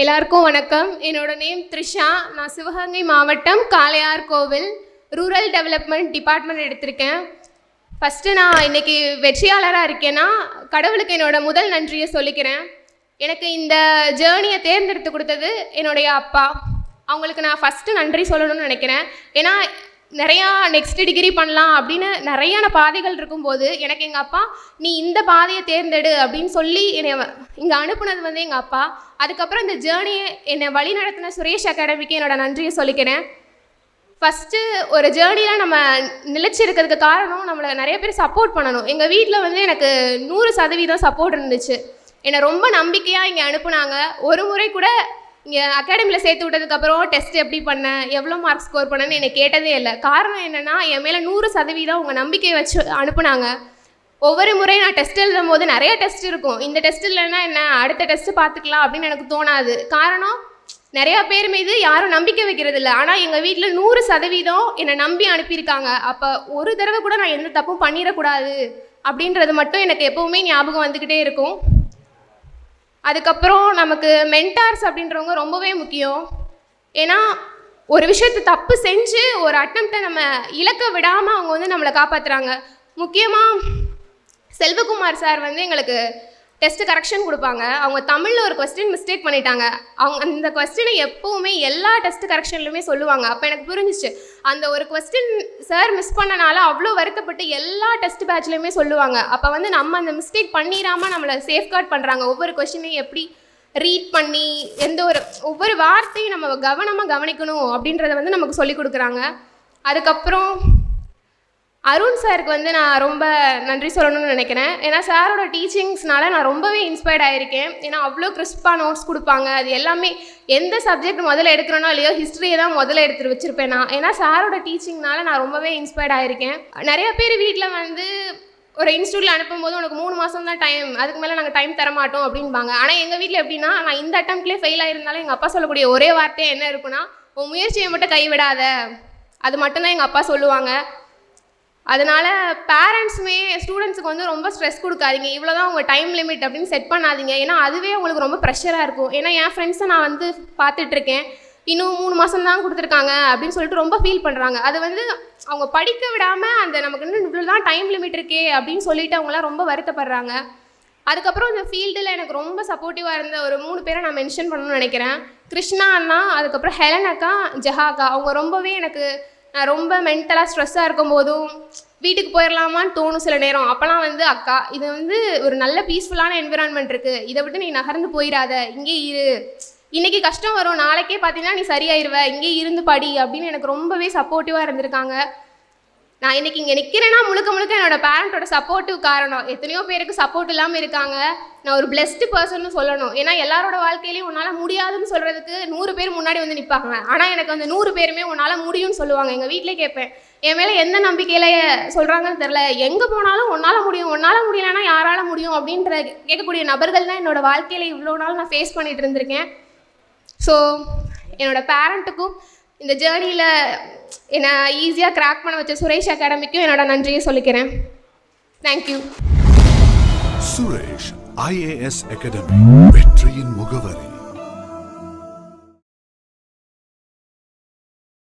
எல்லாருக்கும் வணக்கம். என்னோட நேம் த்ரிஷா. நான் சிவகங்கை மாவட்டம் காளையார் கோவில் ரூரல் டெவலப்மெண்ட் டிபார்ட்மெண்ட் எடுத்திருக்கேன். ஃபஸ்ட்டு நான் இன்றைக்கி வெற்றியாளராக இருக்கேன்னா கடவுளுக்கு என்னோட முதல் நன்றியை சொல்லிக்கிறேன். எனக்கு இந்த ஜேர்னியை தேர்ந்தெடுத்து கொடுத்தது என்னுடைய அப்பா. அவங்களுக்கு நான் ஃபஸ்ட்டு நன்றி சொல்லணும்னு நினைக்கிறேன். ஏன்னா நிறையா நெக்ஸ்ட் டிகிரி பண்ணலாம் அப்படின்னு நிறையான பாதைகள் இருக்கும்போது எனக்கு எங்கள் அப்பா நீ இந்த பாதையை தேர்ந்தெடு அப்படின்னு சொல்லி என்னை இங்கே அனுப்புனது வந்து எங்கள் அப்பா. அதுக்கப்புறம் இந்த ஜேர்னியை என்னை வழி நடத்தின சுரேஷ் அகாடமிக்கு என்னோட நன்றியை சொல்லிக்கிறேன். ஃபஸ்ட்டு ஒரு ஜேர்னியில் நம்ம நிலைச்சிருக்கிறதுக்கு காரணம் நம்மளை நிறைய பேர் சப்போர்ட் பண்ணணும். எங்கள் வீட்டில் வந்து எனக்கு 100% சப்போர்ட் இருந்துச்சு. என்னை ரொம்ப நம்பிக்கையாக இங்கே அனுப்புனாங்க. ஒரு முறை கூட இங்கே அகாடமியில் சேர்த்து விட்டதுக்கப்புறம் டெஸ்ட் எப்படி பண்ணேன், எவ்வளோ மார்க் ஸ்கோர் பண்ணேன்னு என்னை கேட்டதே இல்லை. காரணம் என்னென்னா என் மேலே 100% உங்கள் நம்பிக்கையை வச்சு அனுப்புனாங்க. ஒவ்வொரு முறை நான் டெஸ்ட் எழுதும் போது நிறைய டெஸ்ட் இருக்கும். இந்த டெஸ்ட் இல்லைன்னா என்ன, அடுத்த டெஸ்ட்டு பார்த்துக்கலாம் அப்படின்னு எனக்கு தோணாது. காரணம் நிறையா பேர் மீது யாரும் நம்பிக்கை வைக்கிறது இல்லை. ஆனால் எங்கள் வீட்டில் 100% என்னை நம்பி அனுப்பியிருக்காங்க. அப்போ ஒரு தடவை கூட நான் எந்த தப்பும் பண்ணிடக்கூடாது அப்படின்றது மட்டும் எனக்கு எப்போவுமே ஞாபகம் வந்துக்கிட்டே இருக்கும். அதுக்கப்புறம் நமக்கு மென்டார்ஸ் அப்படின்றவங்க ரொம்பவே முக்கியம். ஏன்னா ஒரு விஷயத்தை தப்பு செஞ்சு ஒரு அட்டெம்ப்டை நம்ம இழக்க விடாமல் அவங்க வந்து நம்மளை காப்பாற்றுறாங்க. முக்கியமாக செல்வகுமார் சார் வந்து எங்களுக்கு டெஸ்ட்டு கரெக்ஷன் கொடுப்பாங்க. அவங்க தமிழில் ஒரு கொஸ்டின் மிஸ்டேக் பண்ணிட்டாங்க. அவங்க அந்த கொஸ்டினை எப்போவுமே எல்லா டெஸ்ட் கரெக்ஷன்லையுமே சொல்லுவாங்க. அப்போ எனக்கு புரிஞ்சிச்சு அந்த ஒரு கொஸ்டின் சார் மிஸ் பண்ணனால அவ்வளோ வருத்தப்பட்டு எல்லா டெஸ்ட் பேட்ச்லையுமே சொல்லுவாங்க. அப்போ வந்து நம்ம அந்த மிஸ்டேக் பண்ணிடாமல் நம்மளை சேஃப்கார்ட் பண்ணுறாங்க. ஒவ்வொரு கொஸ்டினையும் எப்படி ரீட் பண்ணி ஒவ்வொரு வார்த்தையும் நம்ம கவனமாக கவனிக்கணும் அப்படின்றத வந்து நமக்கு சொல்லி கொடுக்குறாங்க. அதுக்கப்புறம் அருண் சாருக்கு வந்து நான் ரொம்ப நன்றி சொல்லணும்னு நினைக்கிறேன். ஏன்னா சாரோட டீச்சிங்ஸ்னால நான் ரொம்பவே இன்ஸ்பயர்ட் ஆகியிருக்கேன். ஏன்னா அவ்வளோ கிறிஸ்பாக நோட்ஸ் கொடுப்பாங்க. அது எல்லாமே எந்த சப்ஜெக்ட் முதல்ல எடுக்கிறோன்னா இல்லையோ ஹிஸ்ட்ரியை தான் முதல்ல எடுத்து வச்சுருப்பேன் நான். ஏன்னா சாரோட டீச்சிங்னால நான் ரொம்பவே இன்ஸ்பயர்ட் ஆகியிருக்கேன். நிறைய பேர் வீட்டில் வந்து ஒரு இன்ஸ்டியூட்டில் அனுப்பும்போது உனக்கு 3 மாதம் தான் டைம், அதுக்கு மேலே நாங்கள் டைம் தர மாட்டோம் அப்படின்பாங்க. ஆனால் எங்கள் வீட்டில் எப்படின்னா நான் இந்த அட்டம்ப்ட்லேயே ஃபெயில் ஆகிருந்தாலும் எங்கள் அப்பா சொல்லக்கூடிய ஒரே வார்த்தையே என்ன இருக்குன்னா, உன் முயற்சியை மட்டும் கைவிடாத, அது மட்டும்தான் எங்கள் அப்பா சொல்லுவாங்க. அதனால் பேரண்ட்ஸுமே ஸ்டூடெண்ட்ஸுக்கு வந்து ரொம்ப ஸ்ட்ரெஸ் கொடுக்காதீங்க, இவ்வளோ தான் உங்கள் டைம் லிமிட் அப்படின்னு செட் பண்ணாதீங்க. ஏன்னா அதுவே உங்களுக்கு ரொம்ப ப்ரெஷராக இருக்கும். ஏன்னா என் ஃப்ரெண்ட்ஸை நான் வந்து பார்த்துட்ருக்கேன், இன்னும் 3 மாதம் தான் கொடுத்துருக்காங்க அப்படின்னு சொல்லிட்டு ரொம்ப ஃபீல் பண்ணுறாங்க. அது வந்து அவங்க படிக்க விடாமல் அந்த நமக்கு இன்னும் இவ்வளோ தான் டைம் லிமிட் இருக்கே அப்படின்னு சொல்லிட்டு அவங்களாம் ரொம்ப வருத்தப்படுறாங்க. அதுக்கப்புறம் இந்த ஃபீல்டில் எனக்கு ரொம்ப சப்போர்ட்டிவாக இருந்த ஒரு 3 பேரை நான் மென்ஷன் பண்ணணும்னு நினைக்கிறேன். கிருஷ்ணா அண்ணா, அதுக்கப்புறம் ஹெலன் அக்கா, ஜஹாக்கா. அவங்க ரொம்பவே எனக்கு நான் ரொம்ப மென்டலாக ஸ்ட்ரெஸ்ஸாக இருக்கும் போதும் வீட்டுக்கு போயிடலாமான்னு தோணும் சில நேரம். அப்போலாம் வந்து அக்கா இது வந்து ஒரு நல்ல பீஸ்ஃபுல்லான என்விரான்மெண்ட் இருக்குது, இதை விட்டு நீ நகர்ந்து போயிடாத, இங்கே இரு, இன்றைக்கி கஷ்டம் வரும், நாளைக்கே பார்த்தீங்கன்னா நீ சரியாயிருவ, இங்கே இருந்து படி அப்படின்னு எனக்கு ரொம்பவே சப்போர்ட்டிவாக இருந்திருக்காங்க. நான் இன்றைக்கி இங்கே நிற்கிறேன்னா முழுக்க என்னோடய பேரண்ட்டோட சப்போர்ட்டிவ் காரணம். எத்தனையோ பேருக்கு சப்போர்ட் இல்லாமல் இருக்காங்க. நான் ஒரு பிளெஸ்டு பர்சன்னு சொல்லணும். ஏன்னா எல்லாரோட வாழ்க்கையிலையும் உன்னால் முடியாதுன்னு சொல்கிறதுக்கு 100 பேர் முன்னாடி வந்து நிற்பாங்க. ஆனால் எனக்கு அந்த 100 பேருமே உன்னால் முடியும்னு சொல்லுவாங்க. எங்கள் வீட்டிலே கேட்பேன், என் மேலே எந்த நம்பிக்கையில் சொல்கிறாங்கன்னு தெரில, எங்கே போனாலும் உன்னால் முடியும், உன்னால் முடியலைன்னா யாரால் முடியும் அப்படின்ற கேட்கக்கூடிய நபர்கள் தான் என்னோடய வாழ்க்கையில் இவ்வளோ நாள் நான் ஃபேஸ் பண்ணிகிட்டு இருந்திருக்கேன். ஸோ என்னோடய பேரண்ட்டுக்கும் இந்த ஜேர்னியில் என்னை ஈஸியாக கிராக் பண்ண வச்ச சுரேஷ் அகாடமிக்கும் என்னோட நன்றியை சொல்லிக்கிறேன். தேங்க்யூ. Suresh IAS Academy.